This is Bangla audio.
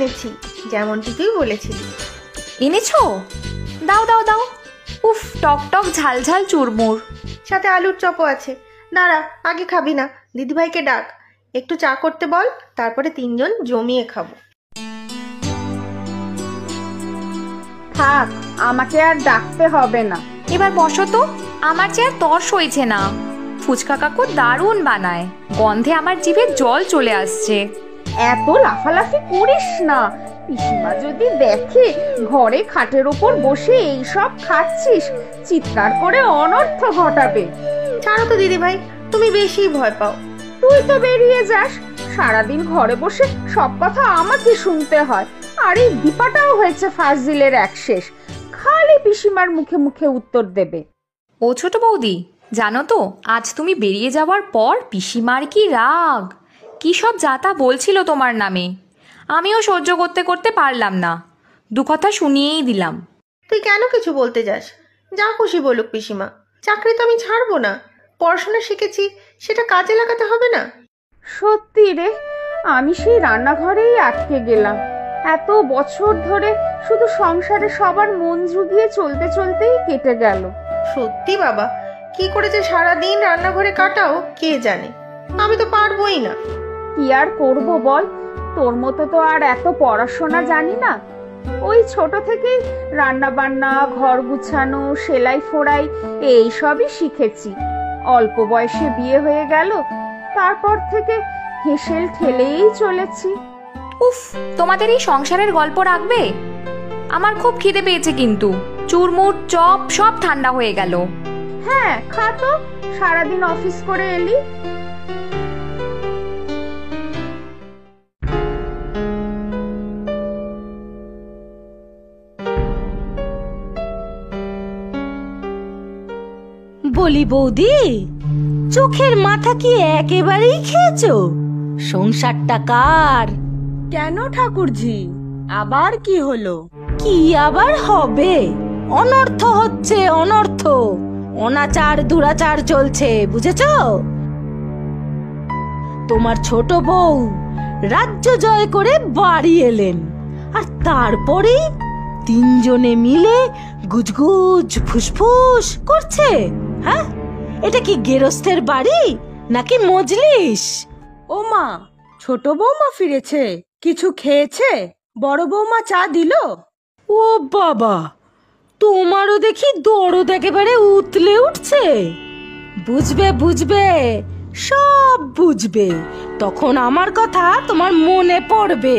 এনেছি, যেমনটি তুই বলেছিলি। এনেছো? দাও দাও দাও। উফ, টক টক ঝাল ঝাল চুরমুর, সাথে আলুর চপও আছে। দাঁড়া, আগে খাবি না, দিদিভাইকে ডাক, একটু চা করতে বল, তারপরে তিনজন জমিয়ে খাবো। থাক, আমাকে আর ডাকতে হবে না। এবার বসো তো, আমার যে আর তর সইছে না। ফুচকা কাকু দারুণ বানায়, গন্ধে আমার জিভে জল চলে আসছে। এত লাফালাফি করিস না, পিসিমা যদি দেখে ঘরে খাটের ওপর বসে এইসব খাচ্ছিস, চিৎকার করে অনর্থ ঘটাবে। ছাড়ো তো দিদিভাই, তুমি বেশি ভয় পাও। তুই তো বেরিয়ে যাস, সারাদিন ঘরে বসে সব কথা আমাকে শুনতে হয়। আর এই দীপাটাও হয়েছে ফাজিলের এক শেষ, খালি পিসিমার মুখে মুখে উত্তর দেবে। ও ছোট বৌদি, জানো তো আজ তুমি বেরিয়ে যাওয়ার পর পিসিমার কি রাগ, কি সব যাতা বলছিল তোমার নামে। আমিও সহ্য করতে করতে পারলাম না, দু কথা শুনিয়েই দিলাম। তুই কেন কিছু বলতে যাস? যা খুশি বলুক পিসিমা, চাকরি তো আমি ছাড়বো না। পড়াশোনা শিখেছি, সেটা কাজে লাগাতে হবে না? সত্যি রে, আমি সেই রান্নাঘরেই আটকে গেলাম। এত বছর ধরে শুধু সংসারে সবার মন জুগিয়ে চলতে চলতেই কেটে গেল। সত্যি বাবা, কি করে যে সারাদিন রান্নাঘরে কাটাও কে জানে। আমি তো পারবোই না। কি আর করব বল, তোর মতো তো আর এত পড়াশোনা জানি না। ওই ছোট থেকেই রান্না বান্না, ঘর গুছানো, সেলাই ফোড়াই এই সবই শিখেছি। অল্প বয়সে বিয়ে হয়ে গেল, তারপর থেকে হেসেল ঠেলেই চলেছি। উফ, তোমাদের এই সংসারের গল্প রাখবে? আমার খুব খিদে পেয়েছে, কিন্তু চুরমুর চপ সব ঠান্ডা হয়ে গেল। হ্যাঁ, খা তো, সারাদিন অফিস করে এলি। বলি বৌদি, চোখের মাথা কি একেবারেই খেয়েছো? সংসারটা কার? কেন ঠাকুরজি, আবার কি হলো? কি আবার হবে? অনর্থ হচ্ছে, অনর্থ, অনাচার দুরাচার চলছে, বুঝেছো? তোমার ছোট বউ রাজ্য জয় করে বাড়ি এলেন, আর তারপরেই তিনজনে মিলে গুজগুজ ফুসফুস করছে। হ্যাঁ, এটা কি গেরস্থের বাড়ি নাকি মজলিস? ও মা, ছোট বৌমা ফিরেছে, কিছু খেয়েছে? বড় বৌমা চা দিল? ও বাবা, তোমারও দেখি দরদ একেবারে উতলে উঠছে। বুঝবে বুঝবে, সব বুঝবে, তখন আমার কথা তোমার মনে পড়বে।